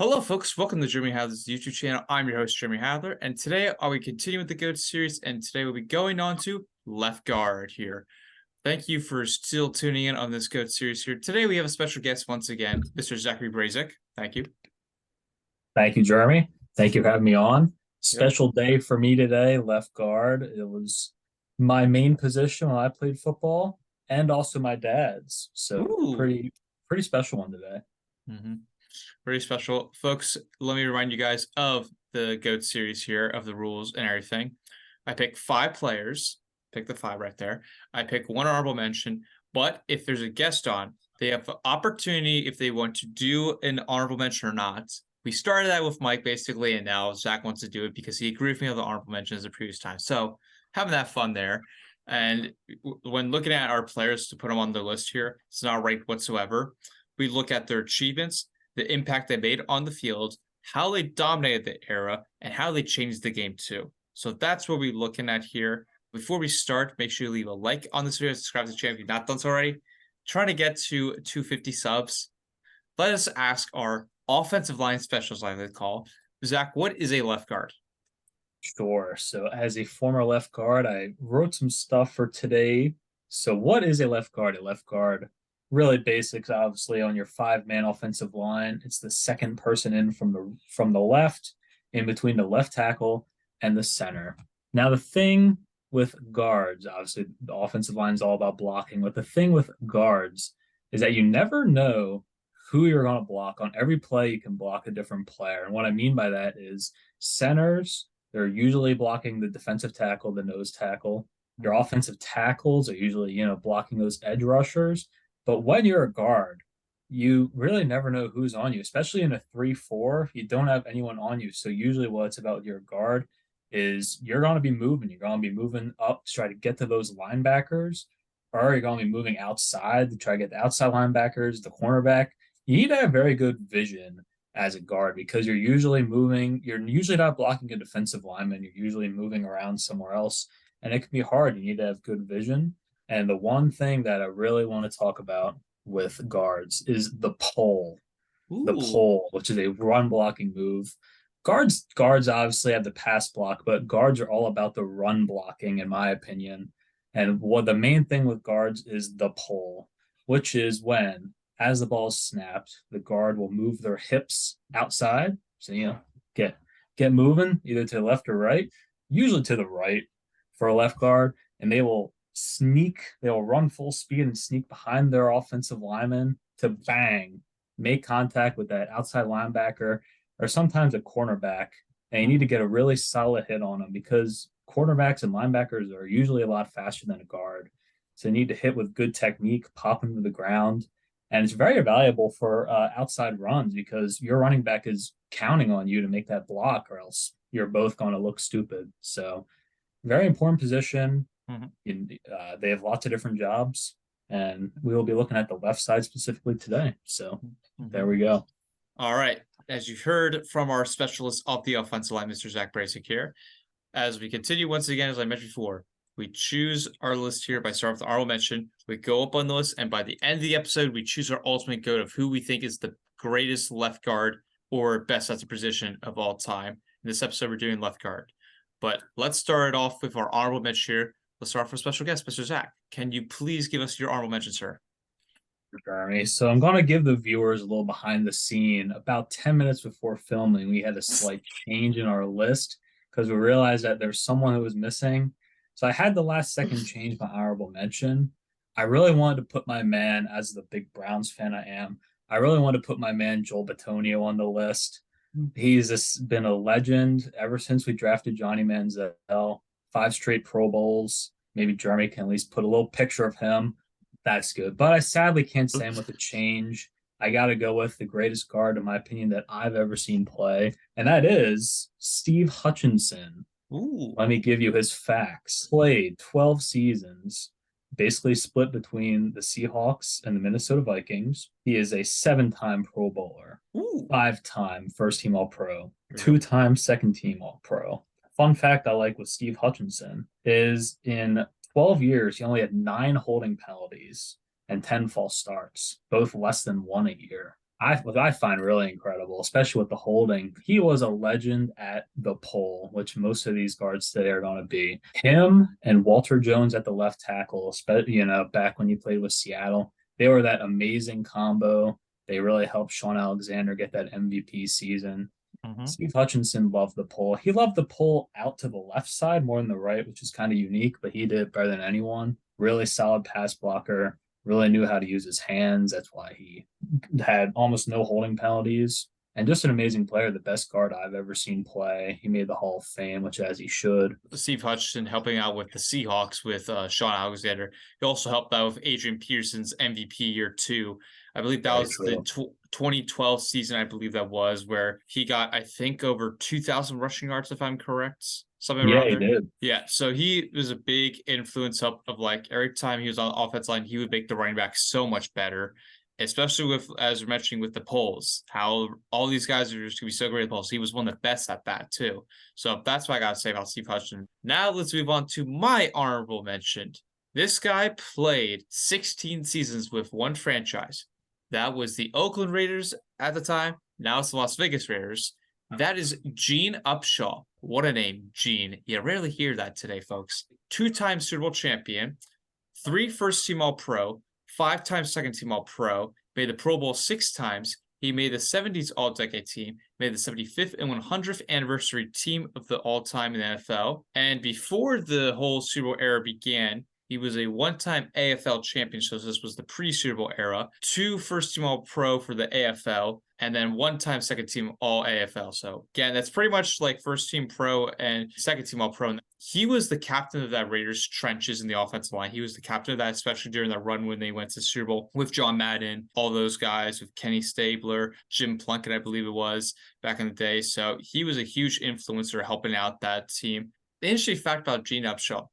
Hello, folks. Welcome to Jeremy Hadler's YouTube channel. I'm your host, Jeremy Hadler, and today we continue with the GOAT series, and today we'll be going on to left guard here. Thank you for still tuning in on this GOAT series here. Today we have a special guest once again, Mr. Zachary Brazic. Thank you. Thank you, Jeremy. Thank you for having me on. Yep. Special day for me today, left guard. It was my main position when I played football and also my dad's. So Ooh. pretty special one today. Mm-hmm. Very special. Folks, let me remind you guys of the GOAT series here, of the rules and everything. I pick 5 players. Pick the 5 right there. I pick one honorable mention, but if there's a guest on, they have the opportunity if they want to do an honorable mention or not. We started that with Mike, basically, and now Zach wants to do it because he agreed with me on the honorable mentions the previous time. So having that fun there. And when looking at our players to put them on the list here, it's not ranked whatsoever. We look at their achievements, the impact they made on the field, how they dominated the era, and how they changed the game too. So that's what we're looking at here. Before we start, make sure you leave a like on this video, subscribe to the channel if you've not done so already. Trying to get to 250 subs. Let us ask our offensive line specialist, like they call. Zach, what is a left guard? Sure. So as a former left guard, I wrote some stuff for today. So what is a left guard? A left guard, really basics, obviously, on your five-man offensive line. It's the second person in from the left, in between the left tackle and the center. Now the thing with guards, obviously, the offensive line is all about blocking. But the thing with guards is that you never know who you're going to block. On every play, you can block a different player. And what I mean by that is centers, they're usually blocking the defensive tackle, the nose tackle. Your offensive tackles are usually, blocking those edge rushers. But when you're a guard, you really never know who's on you, especially in a 3-4. You don't have anyone on you. So usually what it's about your guard is you're going to be moving. You're going to be moving up to try to get to those linebackers, or you're going to be moving outside to try to get the outside linebackers, the cornerback. You need to have very good vision as a guard because you're usually not blocking a defensive lineman. You're usually moving around somewhere else, and it can be hard. You need to have good vision. And the one thing that I really want to talk about with guards is the Ooh. pole, which is a run blocking move. Guards obviously have the pass block, but guards are all about the run blocking, in my opinion. And what the main thing with guards is the pole, which is when, as the ball is snapped, the guard will move their hips outside. So get get moving either to the left or right, usually to the right for a left guard, and they will run full speed and sneak behind their offensive lineman to bang, make contact with that outside linebacker or sometimes a cornerback. And you need to get a really solid hit on them because cornerbacks and linebackers are usually a lot faster than a guard. So you need to hit with good technique, pop them to the ground. And it's very valuable for outside runs because your running back is counting on you to make that block, or else you're both going to look stupid. So, very important position. Mhm. They have lots of different jobs, and we will be looking at the left side specifically today. So, there Mhm. we go. All right. As you heard from our specialist of the offensive line, Mr. Zach Brazic here, as we continue once again, as I mentioned before, we choose our list here by starting with the honorable mention. We go up on the list, and by the end of the episode, we choose our ultimate GOAT of who we think is the greatest left guard or best at the position of all time. In this episode, we're doing left guard. But let's start off with our honorable mention here. Let's start off with special guest, Mr. Zach. Can you please give us your honorable mention, sir? Jeremy. So I'm going to give the viewers a little behind the scene. About 10 minutes before filming, we had a slight change in our list because we realized that there's someone who was missing. So I had the last second change my honorable mention. I really wanted to put my man, as the big Browns fan I am, I really wanted to put my man Joel Bitonio on the list. Been a legend ever since we drafted Johnny Manziel. 5 straight Pro Bowls. Maybe Jeremy can at least put a little picture of him. That's good. But I sadly can't say him with a change. I got to go with the greatest guard, in my opinion, that I've ever seen play, and that is Steve Hutchinson. Ooh. Let me give you his facts. Played 12 seasons, basically split between the Seahawks and the Minnesota Vikings. He is a 7-time Pro Bowler, Ooh. 5-time first team All Pro, Here we go. 2-time second team All Pro. Fun fact I like with Steve Hutchinson is in 12 years, he only had 9 holding penalties and 10 false starts, both less than one a year. I find really incredible, especially with the holding. He was a legend at the pole, which most of these guards today are going to be. Him and Walter Jones at the left tackle, back when you played with Seattle, they were that amazing combo. They really helped Sean Alexander get that MVP season. Mhm. Steve Hutchinson loved the pull. He loved the pull out to the left side more than the right, which is kind of unique, but he did it better than anyone. Really solid pass blocker, really knew how to use his hands. That's why he had almost no holding penalties. And just an amazing player, the best guard I've ever seen play. He made the Hall of Fame, which as he should. Steve Hutchinson helping out with the Seahawks with Sean Alexander. He also helped out with Adrian Peterson's MVP year 2. I believe that Very was the true. 2012 season. I believe that was where he got, I think, over 2,000 rushing yards, if I'm correct, something Yeah, around he there. did. Yeah, so he was a big influence of like every time he was on the offense line, he would make the running back so much better. Especially with, as we're mentioning, with the polls, how all these guys are just gonna be so great at polls. He was one of the best at that too. So that's what I gotta say about Steve Hutchinson. Now let's move on to my honorable mention. This guy played 16 seasons with one franchise. That was the Oakland Raiders at the time. Now it's the Las Vegas Raiders. That is Gene Upshaw. What a name, Gene. You rarely hear that today, folks. 2-time Super Bowl champion, 3 first-team All-Pro, 5-time second-team All-Pro, made the Pro Bowl 6 times. He made the 70s All-Decade team, made the 75th and 100th anniversary team of the all-time in the NFL. And before the whole Super Bowl era began, he was a one-time AFL champion, so this was the pre-Super Bowl era. 2 first-team All-Pro for the AFL, and then 1-time second-team All-AFL. So again, that's pretty much like first-team Pro and second-team All-Pro. He was the captain of that Raiders trenches in the offensive line. He was the captain of that, especially during that run when they went to the Super Bowl with John Madden, all those guys, with Kenny Stabler, Jim Plunkett, I believe it was, back in the day. So he was a huge influencer helping out that team. The interesting fact about Gene Upshaw,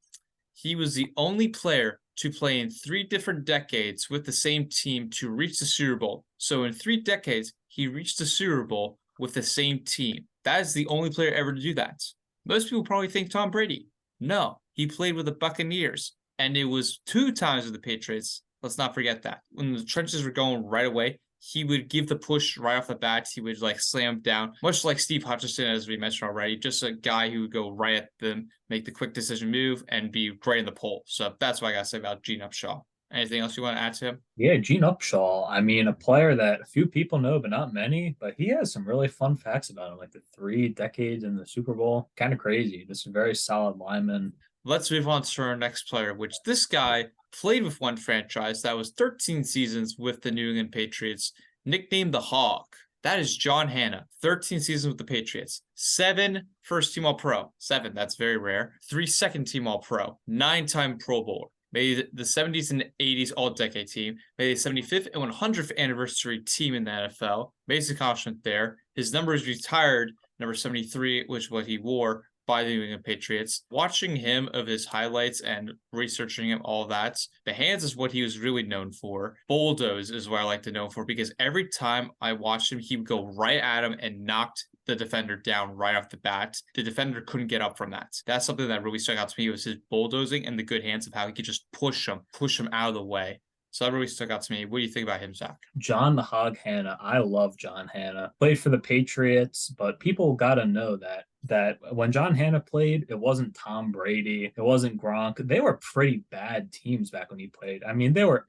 he was the only player to play in 3 different decades with the same team to reach the Super Bowl. So in 3 decades, he reached the Super Bowl with the same team. That is the only player ever to do that. Most people probably think Tom Brady. No, he played with the Buccaneers, and it was 2 times with the Patriots. Let's not forget that. When the trenches were going right away, he would give the push right off the bat. He would like slam down, much like Steve Hutchinson, as we mentioned already, just a guy who would go right at them, make the quick decision move, and be right in the pole. So that's what I got to say about Gene Upshaw. Anything else you want to add to him? Yeah, Gene Upshaw. I mean, a player that a few people know, but not many. But he has some really fun facts about him, like the 3 decades in the Super Bowl. Kind of crazy. Just a very solid lineman. Let's move on to our next player, which this guy played with one franchise that was 13 seasons with the New England Patriots, nicknamed the Hog. That is John Hanna, 13 seasons with the Patriots, 7 first-team All-Pro, 7, that's very rare, 3 second-team All-Pro, 9-time Pro Bowler, made the 70s and 80s All-Decade team, made the 75th and 100th anniversary team in the NFL, made his accomplishment there. His number is retired, number 73, which is what he wore, by the New England Patriots. Watching him of his highlights and researching him, all that, the hands is what he was really known for. Bulldoze is what I like to know for, because every time I watched him, he would go right at him and knocked the defender down right off the bat. The defender couldn't get up from that. That's something that really stuck out to me, was his bulldozing and the good hands of how he could just push him out of the way. So that really stuck out to me. What do you think about him, Zach? John the Hog Hanna. I love John Hanna. Played for the Patriots, but people got to know that when John Hanna played, it wasn't Tom Brady, it wasn't Gronk. They were pretty bad teams back when he played. I mean, they were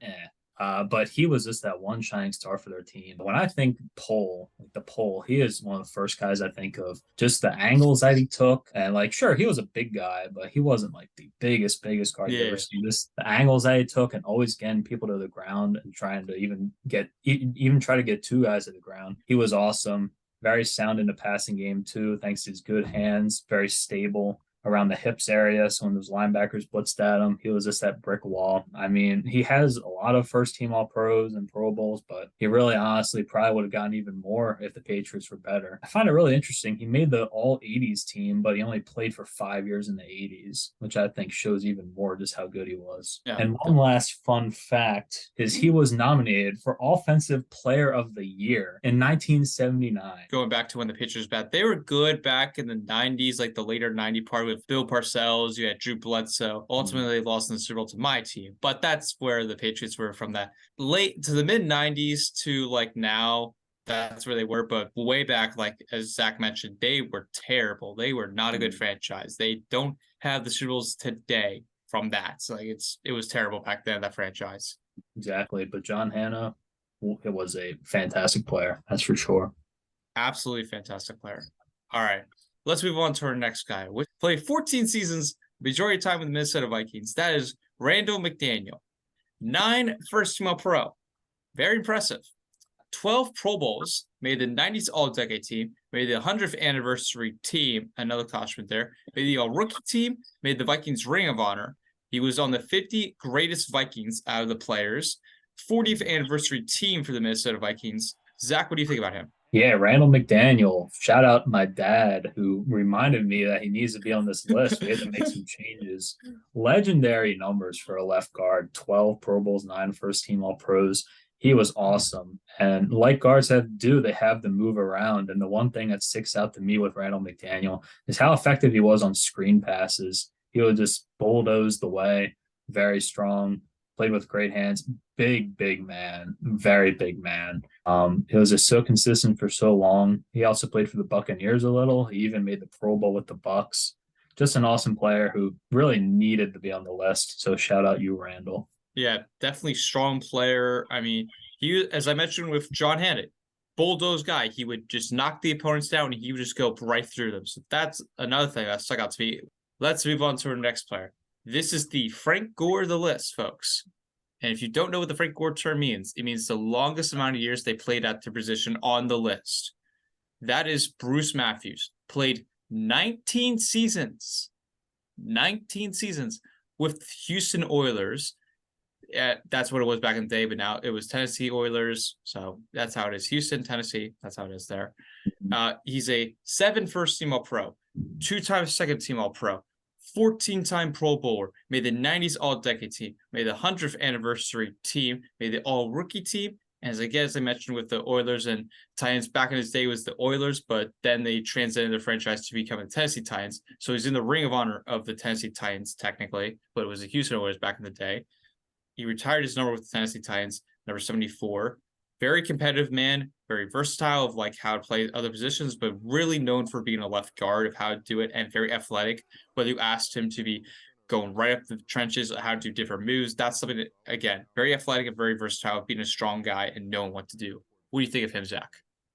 but he was just that one shining star for their team. When I think pole, he is one of the first guys I think of. Just the angles that he took, and like, sure, he was a big guy, but he wasn't like the biggest guard you ever seen. Just the angles that he took, and always getting people to the ground and trying to even try to get 2 guys to the ground. He was awesome. Very sound in the passing game too, thanks to his good hands. Very stable around the hips area. So when those linebackers blitzed at him, he was just that brick wall. I mean, he has a lot of first team All Pros and Pro Bowls, but he really honestly probably would have gotten even more if the Patriots were better. I find it really interesting. He made the all 80s team, but he only played for 5 years in the 80s, which I think shows even more just how good he was. Yeah. And one last fun fact is he was nominated for Offensive Player of the Year in 1979. Going back to when the Patriots were bad, they were good back in the 90s, like the later 90 part with Bill Parcells. You had Drew Bledsoe. Ultimately, they lost in the Super Bowl to my team, but that's where the Patriots were from that late to the mid 90s to like now. That's where they were. But way back, like as Zach mentioned, they were terrible. They were not a good franchise. They don't have the Super Bowls today from that. So like it was terrible back then, that franchise. Exactly. But John Hannah, it was a fantastic player. That's for sure. Absolutely fantastic player. All right. Let's move on to our next guy, which played 14 seasons, majority of time with the Minnesota Vikings. That is Randall McDaniel. 9 first-team All-Pro. Very impressive. 12 Pro Bowls, made the 90s All-Decade team, made the 100th anniversary team, another accomplishment there, made the All-Rookie team, made the Vikings Ring of Honor. He was on the 50 greatest Vikings out of the players, 40th anniversary team for the Minnesota Vikings. Zach, what do you think about him? Yeah, Randall McDaniel. Shout out my dad who reminded me that he needs to be on this list. We had to make some changes. Legendary numbers for a left guard, 12 Pro Bowls, 9 first team All Pros. He was awesome. And like guards have to do, they have to move around. And the one thing that sticks out to me with Randall McDaniel is how effective he was on screen passes. He would just bulldoze the way, very strong, played with great hands, big man, very big man. He was just so consistent for so long. He also played for the Buccaneers a little. He even made the Pro Bowl with the Bucs. Just an awesome player who really needed to be on the list. So shout out you, Randall. Yeah, definitely strong player. I mean, he, as I mentioned with John Hannah, bulldoze guy. He would just knock the opponents down and he would just go right through them. So that's another thing that stuck out to me. Let's move on to our next player. This is the Frank Gore of the list, folks. And if you don't know what the Frank Gore term means, it means the longest amount of years they played at the position on the list. That is Bruce Matthews. Played 19 seasons. 19 seasons with Houston Oilers. That's what it was back in the day, but now it was Tennessee Oilers. So that's how it is. Houston, Tennessee. That's how it is there. He's a 7 first-team All-Pro, 2-time second-team All-Pro, 14-time Pro Bowler, made the 90s All-Decade team, made the 100th anniversary team, made the All-Rookie team. And as I mentioned with the Oilers and Titans, back in his day was the Oilers, but then they transcended their franchise to become the Tennessee Titans. So he's in the Ring of Honor of the Tennessee Titans, technically, but it was the Houston Oilers back in the day. He retired his number with the Tennessee Titans, number 74. Very competitive man, very versatile of like how to play other positions, but really known for being a left guard of how to do it and very athletic. Whether you asked him to be going right up the trenches, how to do different moves, that's something that, again, very athletic and very versatile, being a strong guy and knowing what to do. What do you think of him, Zach?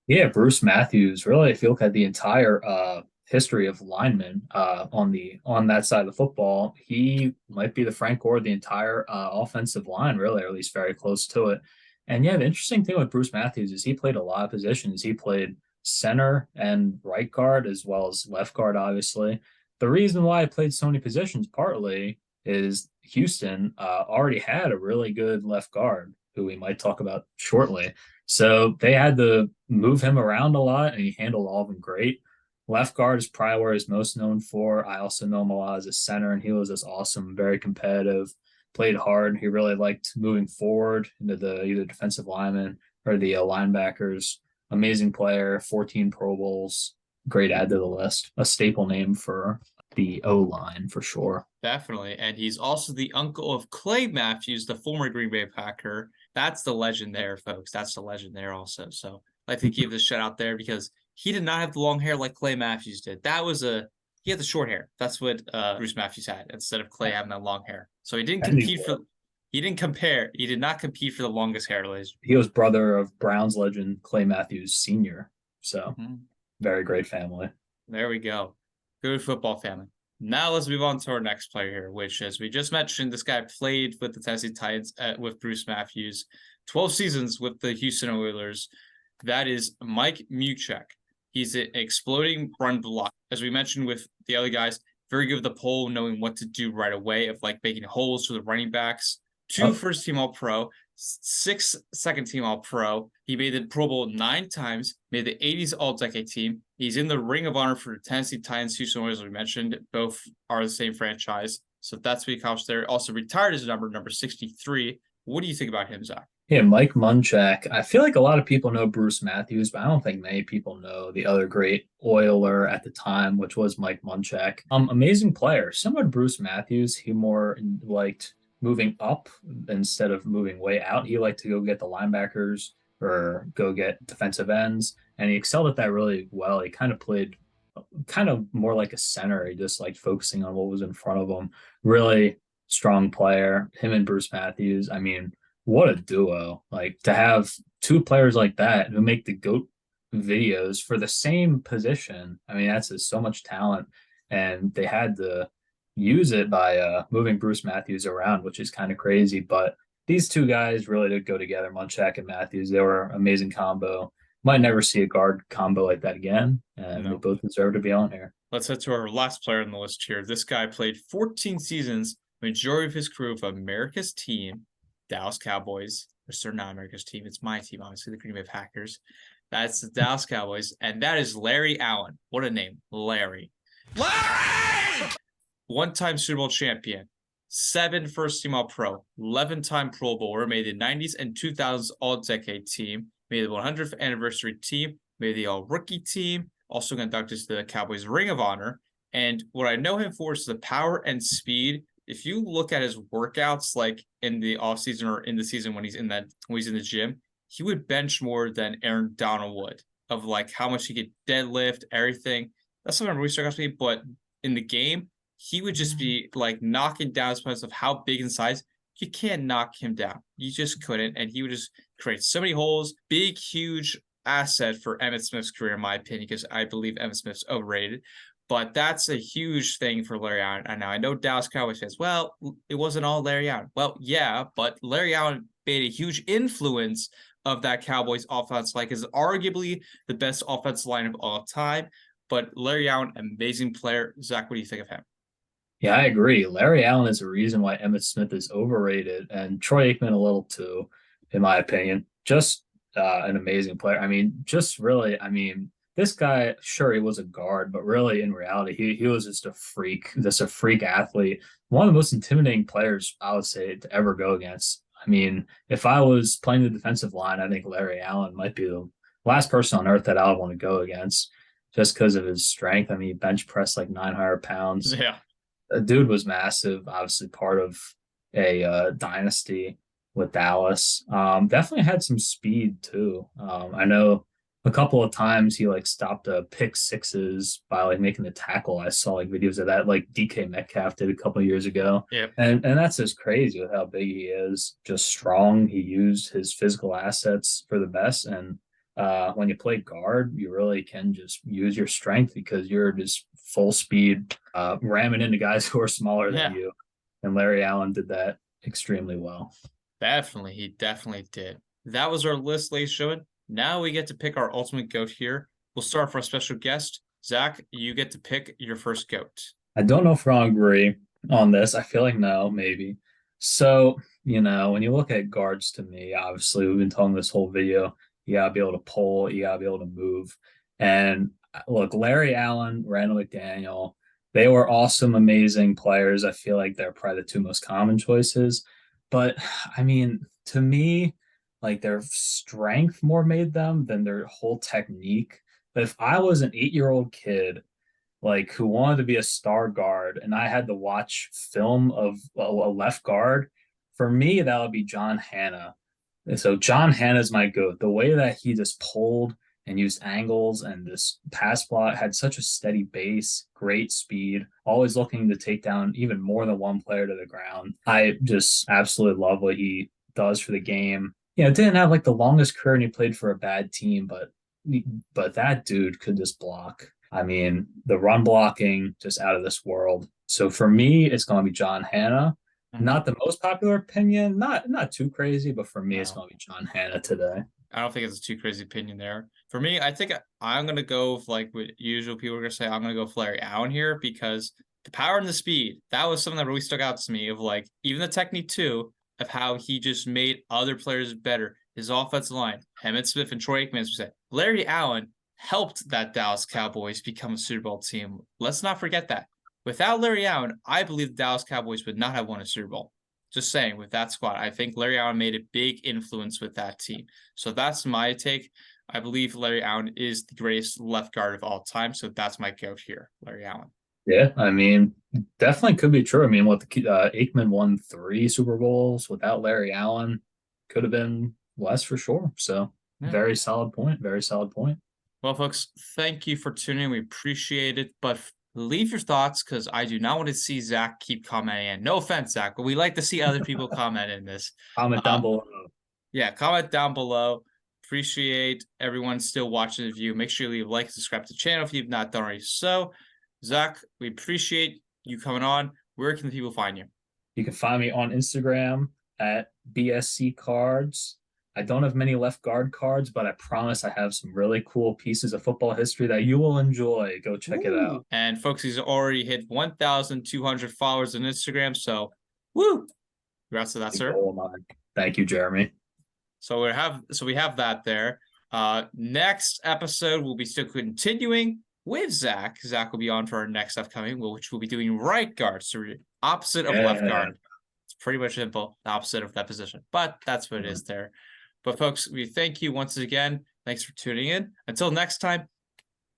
Yeah, Bruce Matthews. Really, if you look at the entire history of linemen on that side of the football, he might be the Frank Gore of the entire offensive line, really, or at least very close to it. And yeah, the interesting thing with Bruce Matthews is he played a lot of positions. He played center and right guard as well as left guard, obviously. The reason why I played so many positions partly is Houston already had a really good left guard who we might talk about shortly. So they had to move him around a lot, and he handled all of them great. Left guard is probably where he's most known for. I also know him a lot as a center, and he was just awesome, very competitive, played hard. He really liked moving forward into the either defensive lineman or the linebackers. Amazing player, 14 Pro Bowls, great add to the list. A staple name for the O line for sure. Definitely. And he's also the uncle of Clay Matthews, the former Green Bay Packer. That's the legend there, folks. That's the legend there also. So I'd like to give this shout out there because he did not have the long hair like Clay Matthews did. He had the short hair. That's what Bruce Matthews had instead of Clay having that long hair. So he did not compete for the longest hair. He was brother of Browns legend Clay Matthews Sr. So very great family. There we go. Good football family. Now let's move on to our next player here, which, as we just mentioned, this guy played with the Tennessee Titans with Bruce Matthews, 12 seasons with the Houston Oilers. That is Mike Munchak. He's an exploding run block. As we mentioned with the other guys, very good with the pole, knowing what to do right away of like making holes for the running backs. 2 first-team All-Pro, 6 second-team All-Pro. He made the Pro Bowl 9 times, made the 80s All-Decade team. He's in the Ring of Honor for the Tennessee Titans, Houston Oilers, as we mentioned. Both are the same franchise. So that's what he accomplished there. Also retired his number 63. What do you think about him, Zach? Yeah, Mike Munchak. I feel like a lot of people know Bruce Matthews, but I don't think many people know the other great Oiler at the time, which was Mike Munchak. Amazing player. Similar to Bruce Matthews, he more liked moving up instead of moving way out. He liked to go get the linebackers, or go get defensive ends, and he excelled at that really well. He kind of played kind of more like a center. He just like focusing on what was in front of him. Really strong player. Him and Bruce Matthews. I mean, what a duo! Like to have two players like that who make the GOAT videos for the same position. I mean, that's just so much talent, and they had to use it by moving Bruce Matthews around, which is kind of crazy. But these two guys really did go together, Munchak and Matthews. They were an amazing combo. Might never see a guard combo like that again, and they No. both deserve to be on here. Let's head to our last player on the list here. This guy played 14 seasons, majority of his career with America's team, Dallas Cowboys. They're not America's team. It's my team, obviously, the Green Bay Packers. That's the Dallas Cowboys, and that is Larry Allen. What a name, Larry. Larry! One-time Super Bowl champion, 7 first-team All-Pro, 11-time Pro Bowler, made the 90s and 2000s All-Decade team, made the 100th anniversary team, made the All-Rookie team, also conducted the Cowboys Ring of Honor. And what I know him for is the power and speed. If you look at his workouts, like in the offseason or in the season when he's in the gym, he would bench more than Aaron Donald would, of like how much he could deadlift, everything. That's something really stuck out to me. But in the game, he would just be like knocking down his opponents of how big in size. You can't knock him down. You just couldn't. And he would just create so many holes. Big, huge asset for Emmitt Smith's career, in my opinion, because I believe Emmitt Smith's overrated. But that's a huge thing for Larry Allen. And now I know Dallas Cowboys fans, well, it wasn't all Larry Allen. Well, yeah, but Larry Allen made a huge influence of that Cowboys offense, like is arguably the best offensive line of all time. But Larry Allen, amazing player. Zach, what do you think of him? Yeah, I agree. Larry Allen is a reason why Emmitt Smith is overrated, and Troy Aikman a little too, in my opinion. Just an amazing player. I mean, just really, I mean, this guy, sure, he was a guard, but really, in reality, he was just a freak athlete. One of the most intimidating players, I would say, to ever go against. I mean, if I was playing the defensive line, I think Larry Allen might be the last person on earth that I would want to go against just because of his strength. I mean, he bench pressed like 900 pounds. Yeah. The dude was massive, obviously part of a dynasty with Dallas. Definitely had some speed too. I know a couple of times he like stopped pick sixes by like making the tackle. I saw like videos of that, like DK Metcalf did a couple of years ago. Yep. And that's just crazy with how big he is. Just strong. He used his physical assets for the best. And when you play guard, you really can just use your strength because you're just full speed, ramming into guys who are smaller than you. And Larry Allen did that extremely well. Definitely. He definitely did. That was our list, ladies and gentlemen. Now we get to pick our ultimate GOAT here. We'll start for a special guest. Zach, you get to pick your first GOAT. I don't know if I'll agree on this. I feel like no, maybe. So, when you look at guards to me, obviously we've been talking this whole video, you gotta be able to pull, you gotta be able to move. And look, Larry Allen, Randall McDaniel, they were awesome, amazing players. I feel like they're probably the two most common choices. But I mean, to me, like their strength more made them than their whole technique. But if I was an 8-year-old kid, like who wanted to be a star guard, and I had to watch film of a left guard, for me, that would be John Hanna. And so John Hanna's my goat. The way that he just pulled and used angles and this pass block had such a steady base, great speed, always looking to take down even more than one player to the ground. I just absolutely love what he does for the game. Didn't have like the longest career and he played for a bad team, but that dude could just block. I mean, the run blocking just out of this world. So for me, it's going to be John Hanna. Not the most popular opinion, not too crazy, but for me, it's going to be John Hanna today. I don't think it's a too crazy opinion there. For me, I think I'm going to go with like what usual people are going to say. I'm going to go Larry Allen here because the power and the speed, that was something that really stuck out to me of like even the technique too, of how he just made other players better. His offensive line, Emmitt Smith and Troy Aikman, as we said. Larry Allen helped that Dallas Cowboys become a Super Bowl team. Let's not forget that. Without Larry Allen, I believe the Dallas Cowboys would not have won a Super Bowl. Just saying, with that squad, I think Larry Allen made a big influence with that team. So that's my take. I believe Larry Allen is the greatest left guard of all time. So that's my GOAT here, Larry Allen. Yeah, I mean, definitely could be true. I mean, Aikman won 3 Super Bowls without Larry Allen, could have been less for sure. So Yeah. Very solid point. Very solid point. Well, folks, thank you for tuning in. We appreciate it. But leave your thoughts because I do not want to see Zach keep commenting in. No offense, Zach, but we like to see other people comment in this. Comment down below. Yeah, comment down below. Appreciate everyone still watching the view. Make sure you leave a like, subscribe to the channel if you've not done already. So, Zach, we appreciate you coming on. Where can the people find you? You can find me on Instagram at BSC Cards. I don't have many left guard cards, but I promise I have some really cool pieces of football history that you will enjoy. Go check it out. And folks, he's already hit 1,200 followers on Instagram. So, woo! Congrats to that, sir. Thank you, Jeremy. So we have that there. Next episode we'll be still continuing with Zach. Zach will be on for our next upcoming, which we'll be doing right guard, so opposite of left guard. It's pretty much simple, the opposite of that position, but that's what it is there. But folks, we thank you once again. Thanks for tuning in. Until next time,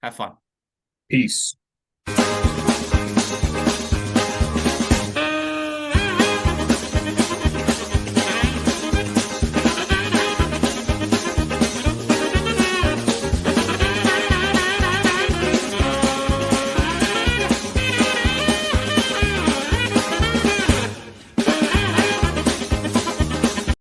have fun. Peace.